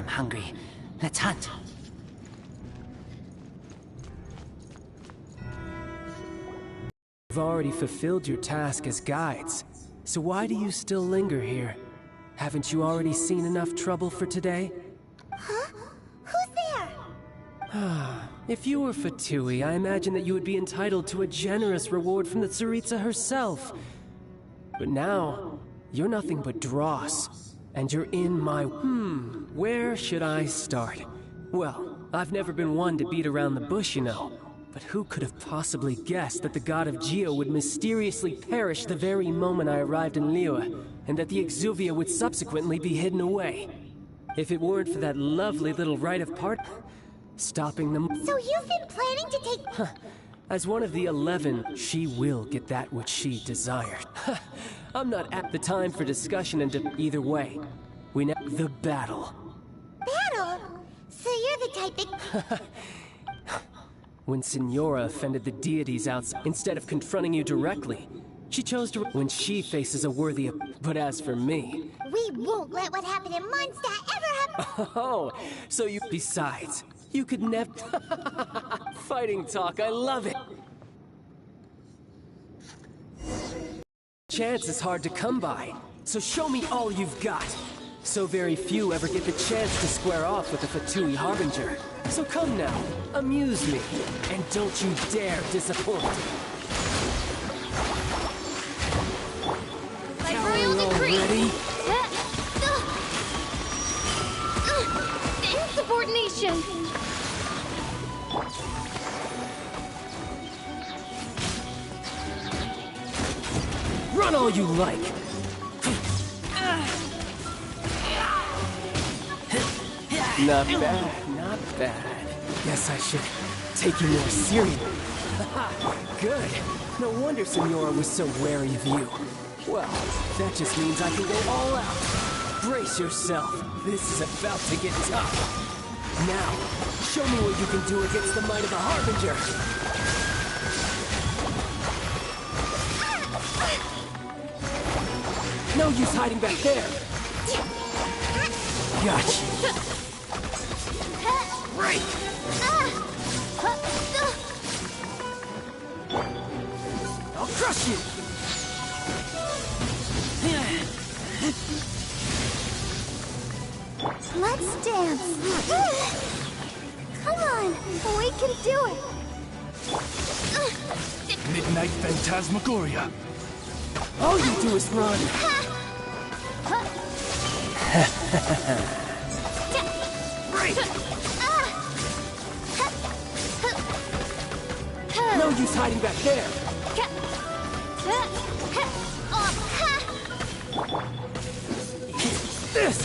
hungry. Let's hunt. You've already fulfilled your task as guides, so why do you still linger here? Haven't you already seen enough trouble for today? Huh? Who's there? If you were Fatui, I imagine that you would be entitled to a generous reward from the Tsaritsa herself. But now, you're nothing but dross, and you're in my... where should I start? Well, I've never been one to beat around the bush, you know. But who could have possibly guessed that the god of Geo would mysteriously perish the very moment I arrived in Liyue, and that the Exuvia would subsequently be hidden away? If it weren't for that lovely little rite of part... stopping them... So you've been planning to take... As one of the 11, she will get that which she desired. I'm not at the time for discussion and either way. We know the battle. Battle? So you're the type that... When Signora offended the deities outside, instead of confronting you directly, she chose to... When she faces a worthy... But as for me... We won't let what happened in Mondstadt ever happen... Oh, so you... Besides, you could never... Fighting talk, I love it! Chance is hard to come by, so show me all you've got. So very few ever get the chance to square off with the Fatui Harbinger. So come now, amuse me, and don't you dare disappoint. By royal decree! Already? Insubordination! Run all you like! Not bad, not bad. Guess I should take you more seriously. Good. No wonder Signora was so wary of you. Well, that just means I can go all out. Brace yourself. This is about to get tough. Now, show me what you can do against the might of the Harbinger. No use hiding back there. Gotcha. Right. I'll crush you. Let's dance. Come on, we can do it. Midnight Phantasmagoria. All you do is run. Right. No use hiding back there. This.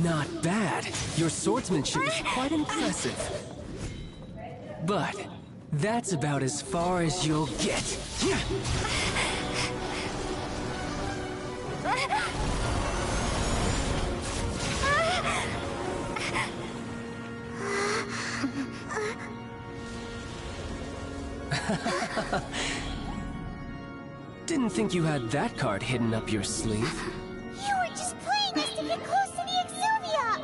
Not bad. Your swordsmanship is quite impressive. But that's about as far as you'll get. Didn't think you had that card hidden up your sleeve. You were just playing us to get close to the Exuvia!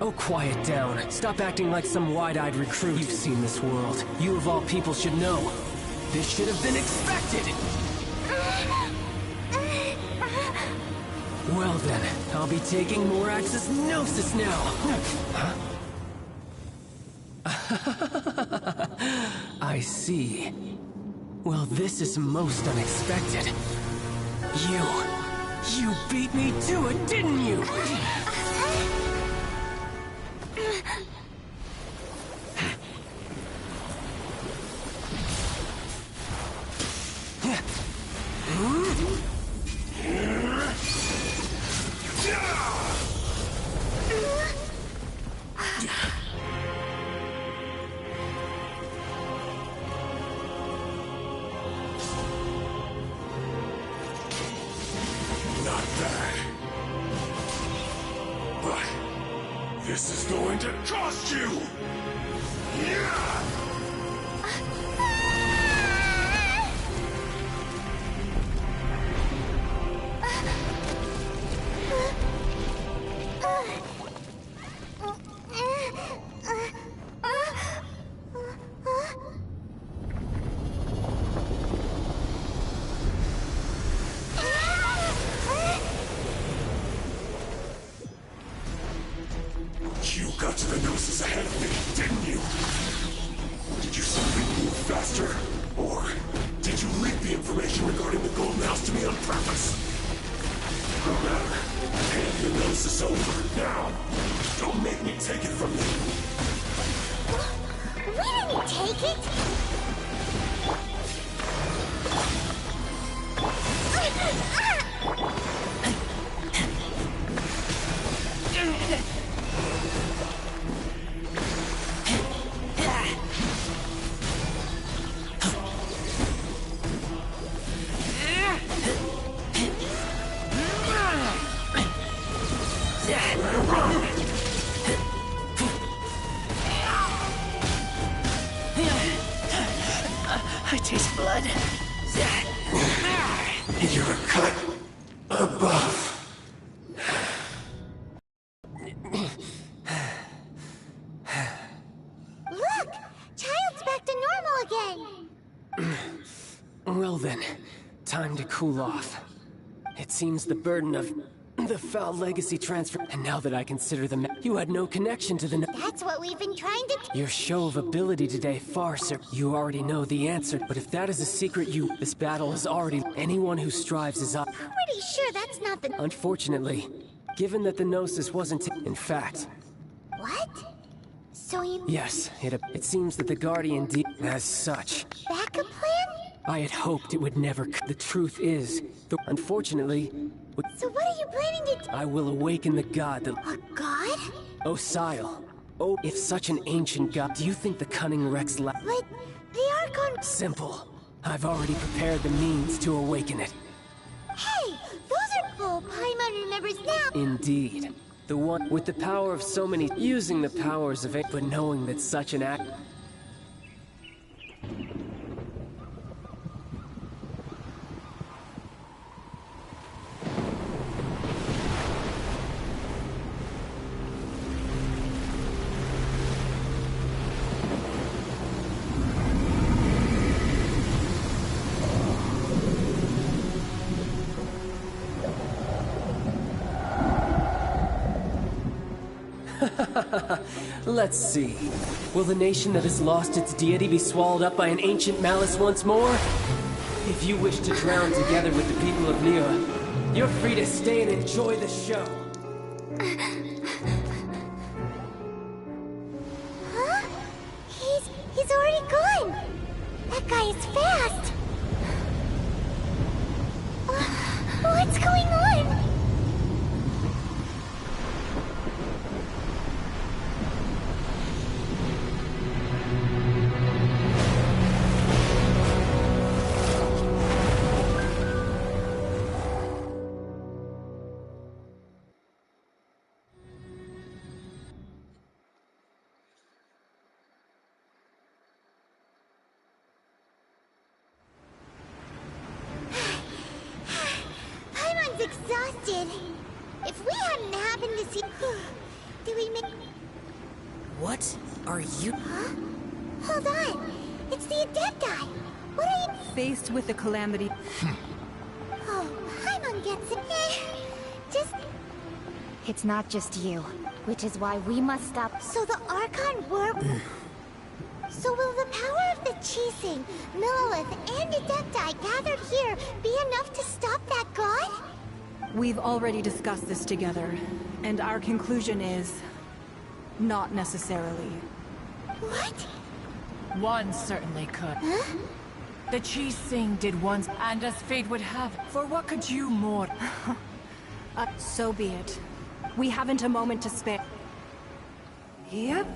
Oh, quiet down. Stop acting like some wide-eyed recruit. You've seen this world. You of all people should know. This should have been expected! Well then, I'll be taking more Axis Gnosis now! I see. Well, this is most unexpected. You beat me to it, didn't you? Not bad. But this is going to cost you! Yeah! purpose. No matter. Hand your noses over now. Don't make me take it from you. We didn't take it! I taste blood. You're cut above. Look! Child's back to normal again! Well then, time to cool off. It seems the burden of the foul legacy transfer, and now that I consider you had no connection to the That's what we've been trying to Your show of ability today far, sir. You already know the answer, but if that is a secret this battle is already... Anyone who strives is up. Pretty sure that's not the... Unfortunately, given that the Gnosis wasn't... In fact... What? So you... Yes, it seems that the Guardian as such. Backup plan? I had hoped it would never... The truth is... Unfortunately... So what are you planning to do? I will awaken the god that... A god? Osile. Oh, if such an ancient god... Do you think the cunning Rex But the Archon... Simple. I've already prepared the means to awaken it. Hey! Those are... Oh, Paimon remembers now! Indeed. The one with the power of so many... Using the powers of it, but knowing that such an act... Let's see. Will the nation that has lost its deity be swallowed up by an ancient malice once more? If you wish to drown together with the people of Niwa, you're free to stay and enjoy the show. Huh? He's already gone! That guy is fast! What's going on? Exhausted. If we hadn't happened to see... Do we make... What are you? Huh? Hold on. It's the Adepti. What are you... Faced with the calamity... Oh, Paimon gets it. Just... It's not just you, which is why we must stop. So the Archon were... So will the power of the Chising, Millelith, and Adepti gathered here be enough to stop that god? We've already discussed this together, and our conclusion is... not necessarily. What? One certainly could. Huh? The Chi Sing did once, and as fate would have it, for what could you more? So be it. We haven't a moment to spare. Yep.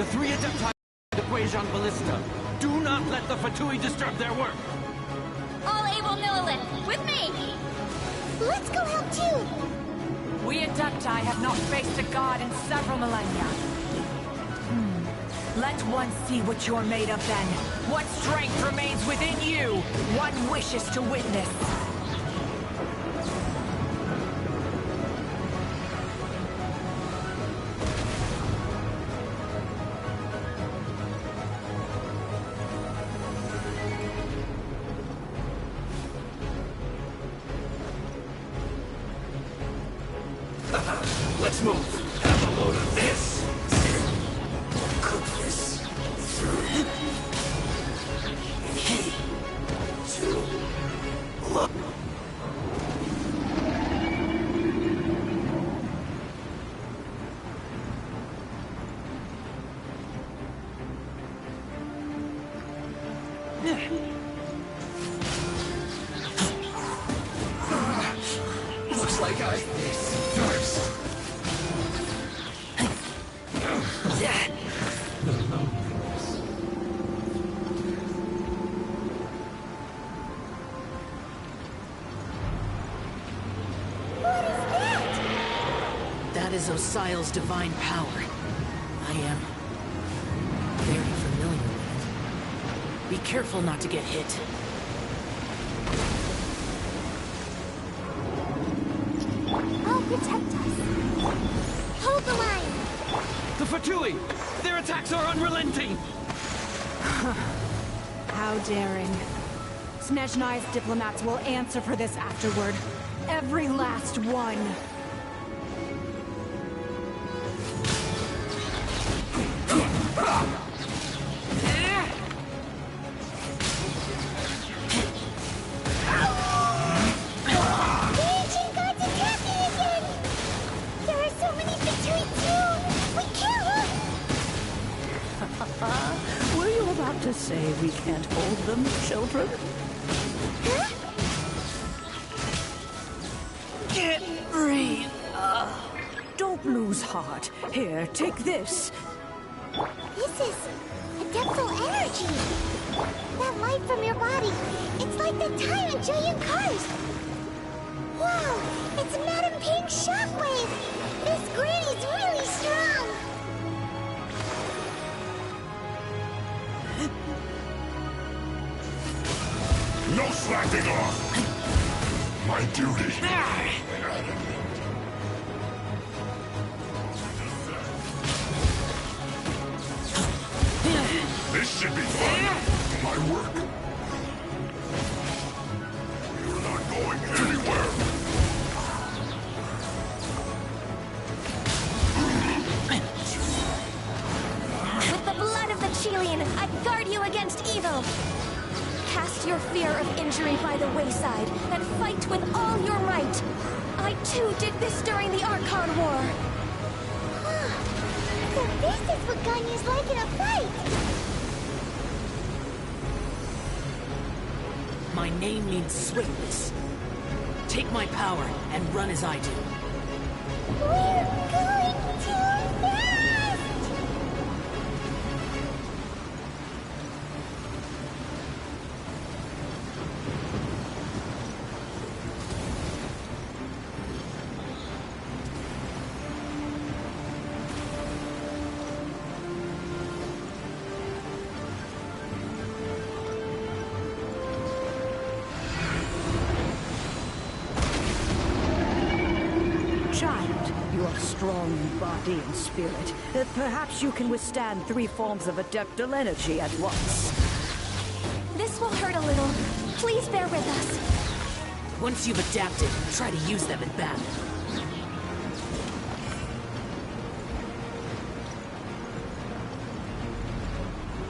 The three Adepti the Guizhong Ballista. Do not let the Fatui disturb their work. All able Millilith, with me! Let's go help too! We Adepti have not faced a god in several millennia. Let one see what you're made of then. What strength remains within you? One wishes to witness. Let's move. Have a load of this. Cook this. 3, 2, look. Looks like I thirst. That is Osial's divine power. I am very familiar with it. Be careful not to get hit. I'll protect us. Hold the line! The Fatui! Their attacks are unrelenting! How daring. Snezhnai's diplomats will answer for this afterward. Every last one. The ancient gods attacking again! There are so many victories soon! We can't look! Were you about to say we can't hold them, children? Huh? Can't breathe. Don't lose heart. Here, take this. This is adeptal energy! That light from your body, it's like the time in Julian Cars! Wow! It's Madame Ping's shockwave! This granny's really strong! No slacking off! My duty. This should be fun. My work. You're not going anywhere. With the blood of the Chilean, I guard you against evil! Cast your fear of injury by the wayside, and fight with all your might! I too did this during the Archon War! So this is what Ganyu's like in a fight! My name means swiftness. Take my power and run as I do. We're going too fast! Child, you are strong in body and spirit. Perhaps you can withstand 3 forms of adeptal energy at once. This will hurt a little. Please bear with us. Once you've adapted, try to use them in battle.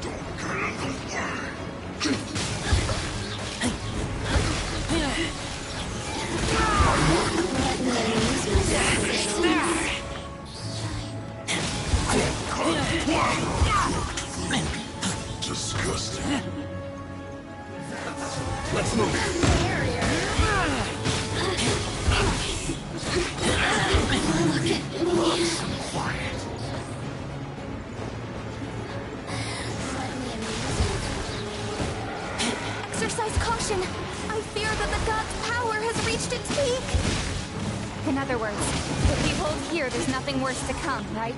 Don't get in the way. Disgusting. Let's move. here, there's nothing worse to come, right?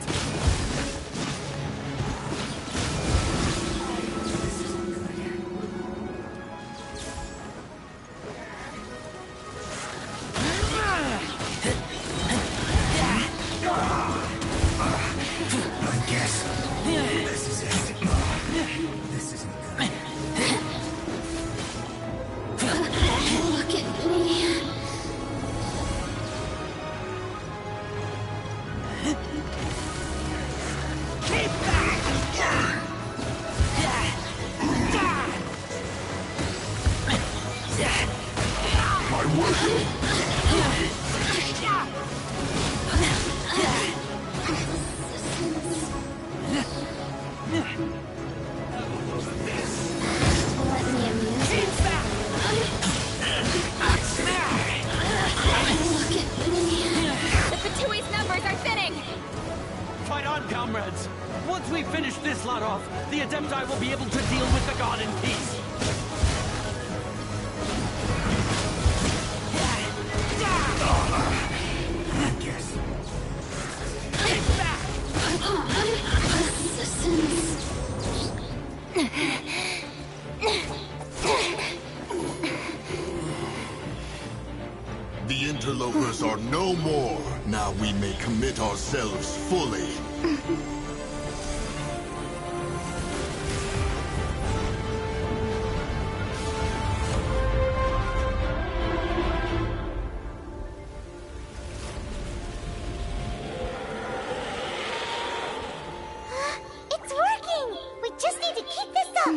I guess this is it. This isn't good. Look at me. My worship! Let me amuse you. Look at me. The Fatui's numbers are thinning. Fight on, comrades! Once we finish this lot off, the Adepti will be able to deal with the god in peace. I guess. The interlopers are no more. Now we may commit ourselves fully. It's working! We just need to keep this up!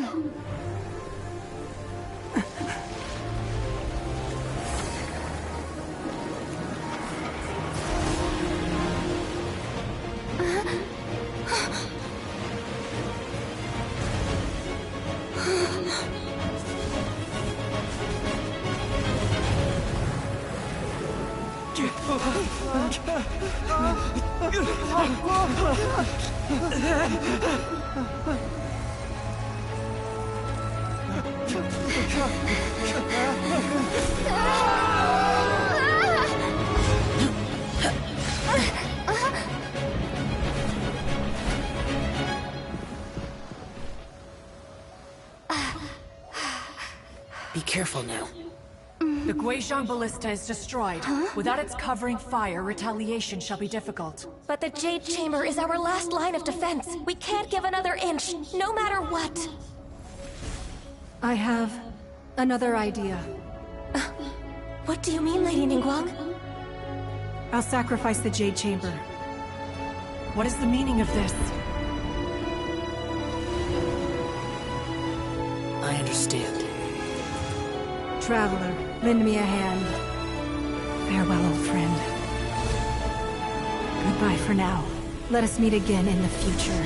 Be careful now. The Guizhong Ballista is destroyed. Without its covering fire, retaliation shall be difficult. But the Jade Chamber is our last line of defense. We can't give another inch, no matter what. I have another idea. What do you mean, Lady Ningguang? I'll sacrifice the Jade Chamber. What is the meaning of this? I understand. Traveler, lend me a hand. Farewell, old friend. Goodbye for now. Let us meet again in the future.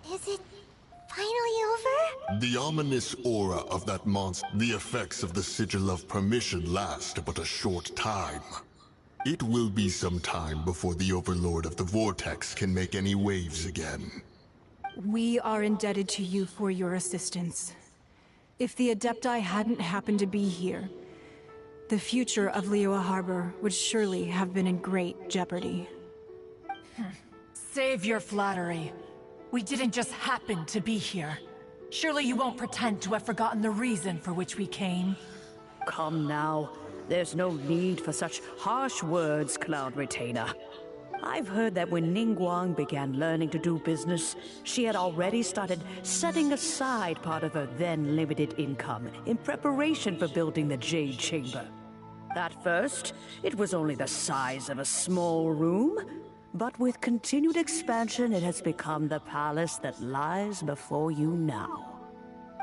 Is it finally over? The ominous aura of that monster, the effects of the Sigil of Permission last but a short time. It will be some time before the Overlord of the Vortex can make any waves again. We are indebted to you for your assistance. If the Adepti hadn't happened to be here, the future of Liyue Harbor would surely have been in great jeopardy. Save your flattery. We didn't just happen to be here. Surely you won't pretend to have forgotten the reason for which we came. Come now. There's no need for such harsh words, Cloud Retainer. I've heard that when Ningguang began learning to do business, she had already started setting aside part of her then limited income in preparation for building the Jade Chamber. At first, it was only the size of a small room, but with continued expansion, it has become the palace that lies before you now.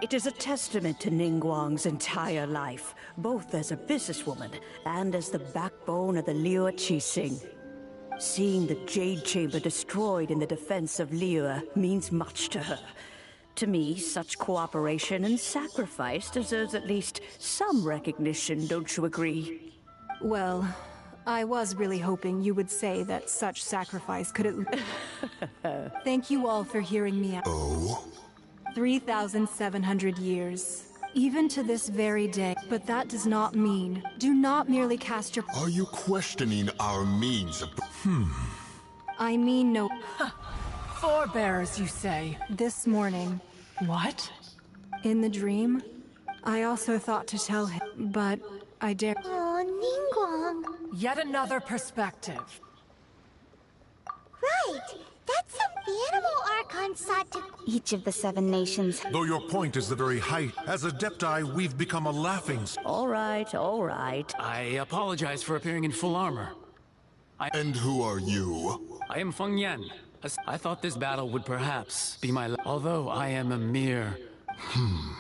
It is a testament to Ningguang's entire life, both as a businesswoman and as the backbone of the Liu Qixing. Seeing the Jade Chamber destroyed in the defense of Liu means much to her. To me, such cooperation and sacrifice deserves at least some recognition, don't you agree? Well, I was really hoping you would say that such sacrifice could at Thank you all for hearing me out. Oh? 3,700 years. Even to this very day. But that does not mean, do not merely cast your... Are you questioning our means of... I mean no... Forebears, you say? This morning. What? In the dream, I also thought to tell him, but I dare... Oh, Ningguang. Yet another perspective. Right. That's something the Animal Archon sought to... Each of the 7 nations. Though your point is the very height, as Adepti, we've become a laughing... All right, all right. I apologize for appearing in full armor. And who are you? I am Feng Yan. I thought this battle would perhaps be my... Although I am a mere... Huh?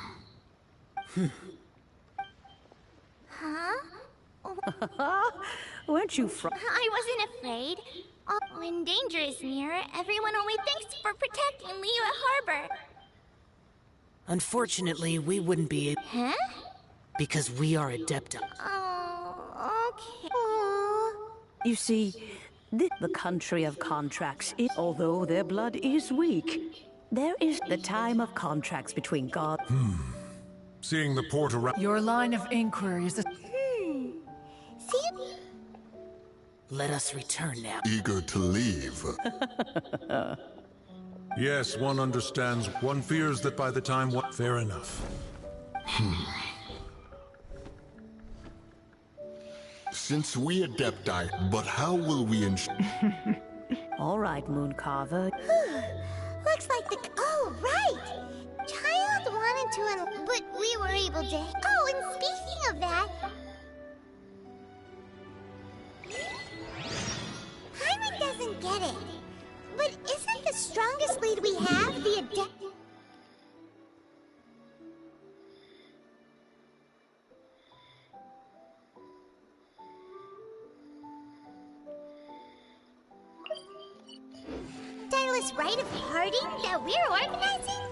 Weren't you I wasn't afraid. When danger is near, everyone only thinks for protecting Liyue Harbor. Unfortunately, we wouldn't be able... Huh? Because we are Adepti. Oh, okay. Aww. You see, the country of contracts, although their blood is weak, there is the time of contracts between God... Seeing the port around... Your line of inquiry is a... See? Let us return now. Eager to leave. Yes, one understands. One fears that by the time... Fair enough. Since we Adepti, but how will we ensure... All right, Mooncarver. Looks like the... Oh, right! Child wanted to... But we were able to... Oh, and speaking of that... Hyman doesn't get it. But isn't the strongest lead we have the Adept... Tireless rite of parting that we're organizing?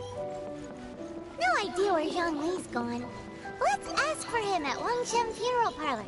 No idea where Zhongli's gone. Let's ask for him at Wangshen Funeral Parlor.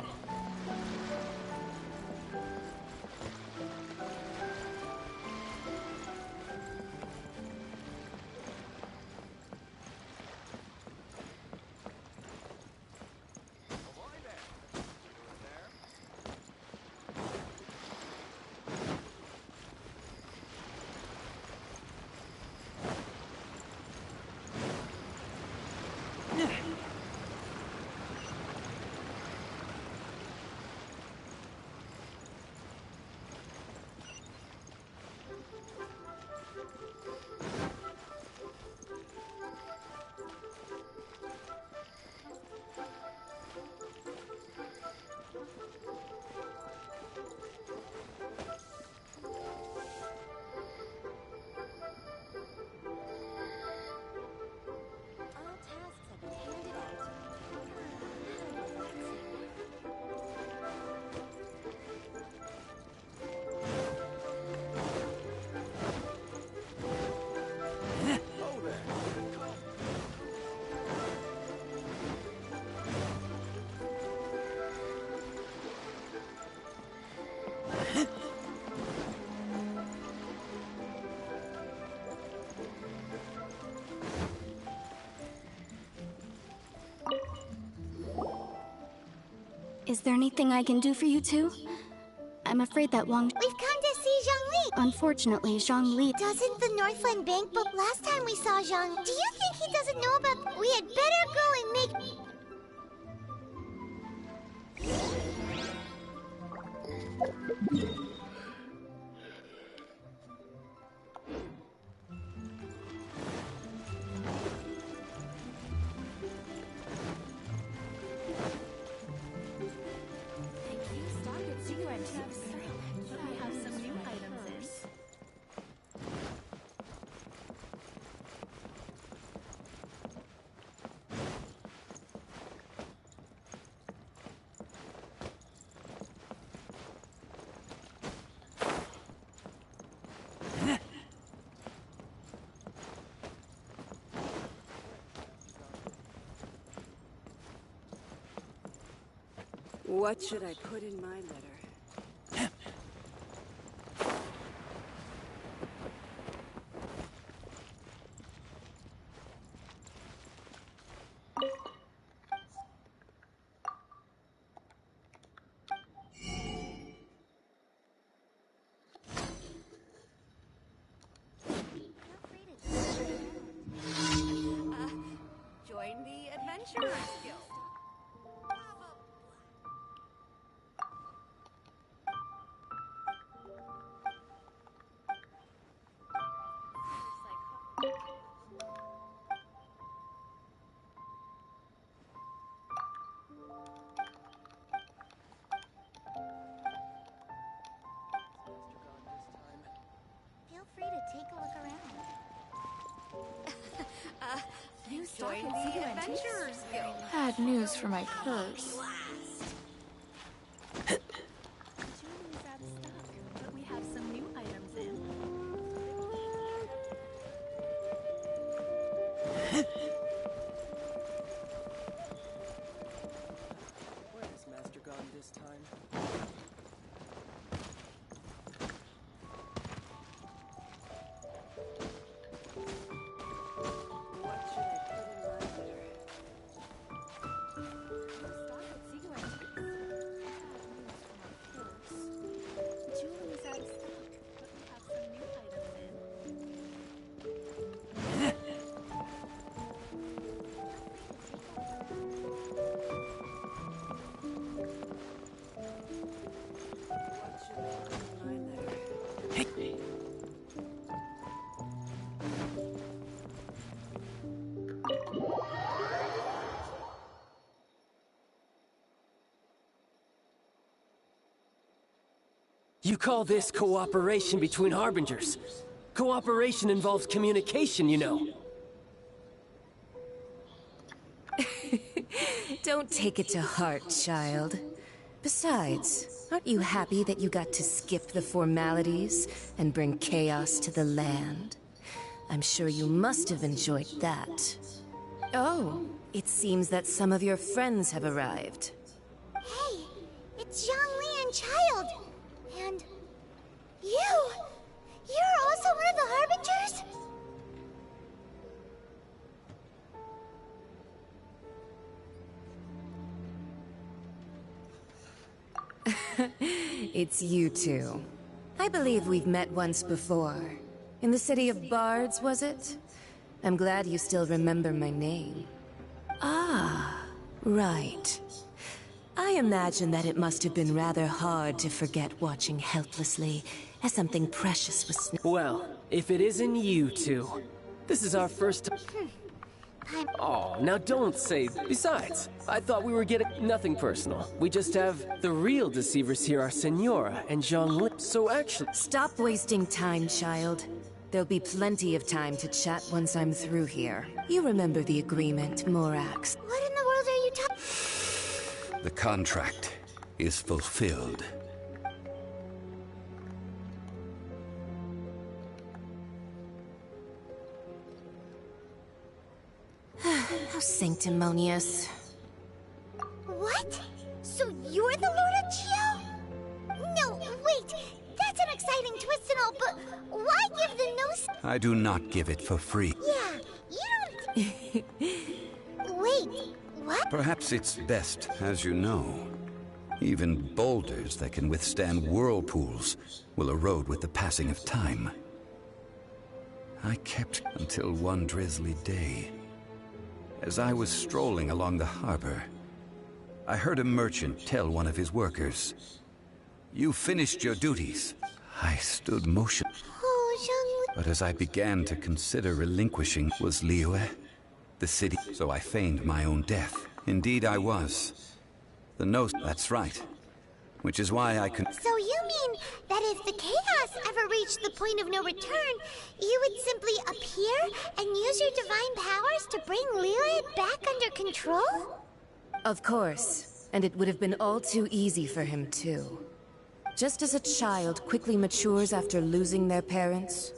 Is there anything I can do for you two? I'm afraid that Wang... We've come to see Zhongli! Unfortunately, Zhongli... Doesn't the Northland Bank book last time we saw Zhang... Do you think he doesn't know about... We had better go and make... What should I put in my letter? Join the Adventurers Guild. Feel free to take a look around. You join the Adventurers Guild. Bad news for my purse. Jewelry's out of stock, but we have some new items in. Where has Master gone this time? What should I put in my letter? Stock at Seagull Antiques. Bad news for my purse. Jewelry's out of stock, but we have some new items in. What should I put in my letter? You call this cooperation between Harbingers? Cooperation involves communication, you know. Don't take it to heart, child. Besides, aren't you happy that you got to skip the formalities and bring chaos to the land? I'm sure you must have enjoyed that. Oh, it seems that some of your friends have arrived. Hey, it's Zhongli and Child. And you! You're also one of the Harbingers? It's you two. I believe we've met once before. In the City of Bards, was it? I'm glad you still remember my name. Ah, right. I imagine that it must have been rather hard to forget watching helplessly as something precious was Well, if it isn't you two, this is our first Oh, now don't say... Besides, I thought we were getting... Nothing personal. We just have... The real deceivers here are Senora and Zhongli. So actually... Stop wasting time, child. There'll be plenty of time to chat once I'm through here. You remember the agreement, Morax. What in the world are you talking? The contract is fulfilled. How sanctimonious. What? So you're the Lord of Geo? No, wait. That's an exciting twist and all, but why give the nose? I do not give it for free. Yeah, you don't... Wait, what? Perhaps it's best, as you know. Even boulders that can withstand whirlpools will erode with the passing of time. I kept until one drizzly day. As I was strolling along the harbor, I heard a merchant tell one of his workers, "You finished your duties." I stood motionless. Oh, But as I began to consider relinquishing, was Liyue the city, so I feigned my own death. Indeed I was. The nose, that's right. Which is why I could... So you mean that if the chaos ever reached the point of no return, you would simply appear and use your divine powers to bring Liyue back under control? Of course. And it would have been all too easy for him, too. Just as a child quickly matures after losing their parents,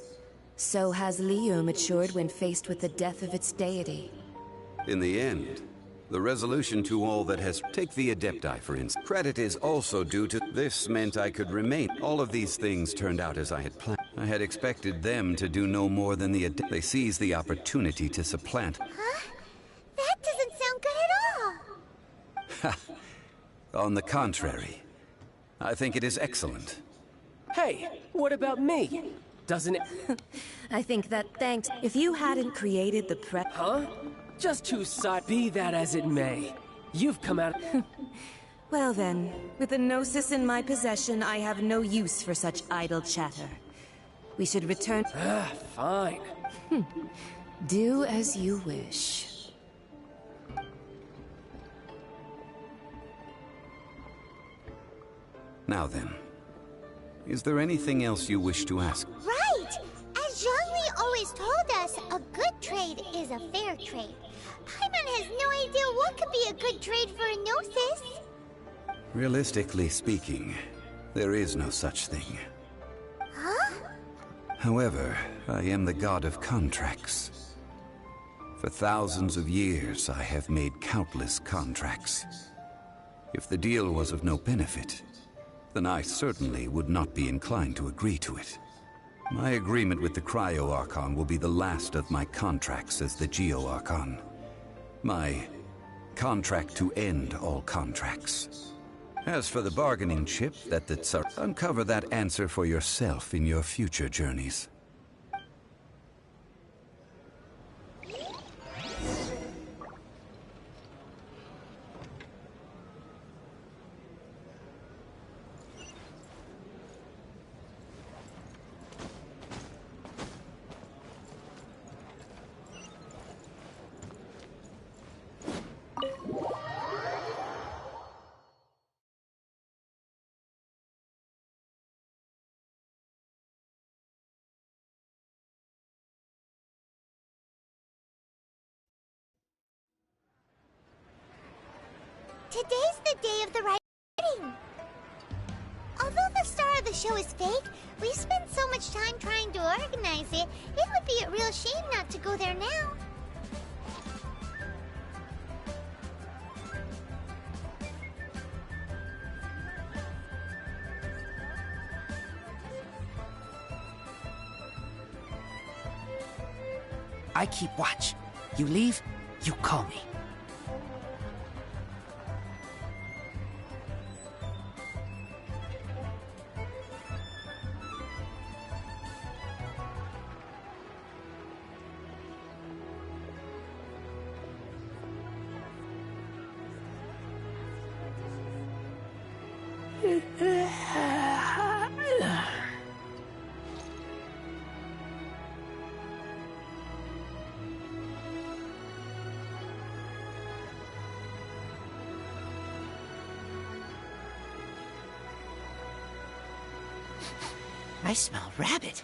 so has Liyue matured when faced with the death of its deity. In the end, The resolution to all that has... Take the Adepti, for instance. Credit is also due to... This meant I could remain. All of these things turned out as I had planned. I had expected them to do no more than the Adepti. They seized the opportunity to supplant... Huh? That doesn't sound good at all. On the contrary, I think it is excellent. Hey, what about me? Doesn't it... I think that thanks... If you hadn't created the prep... Huh? Just too be that as it may. You've come out... Well then, with the Gnosis in my possession, I have no use for such idle chatter. We should return... Fine. Do as you wish. Now then, is there anything else you wish to ask? Right! As Zhongli always told us, a good trade is a fair trade. Paimon has no idea what could be a good trade for a Gnosis. Realistically speaking, there is no such thing. Huh? However, I am the god of contracts. For thousands of years, I have made countless contracts. If the deal was of no benefit, then I certainly would not be inclined to agree to it. My agreement with the Cryo-Archon will be the last of my contracts as the Geo-Archon. My contract to end all contracts. As for the bargaining chip that the Tsar... Uncover that answer for yourself in your future journeys. Today's the day of the wedding. Although the star of the show is fake, we spent so much time trying to organize it, it would be a real shame not to go there now. I keep watch. You leave, you call me. I smell rabbit.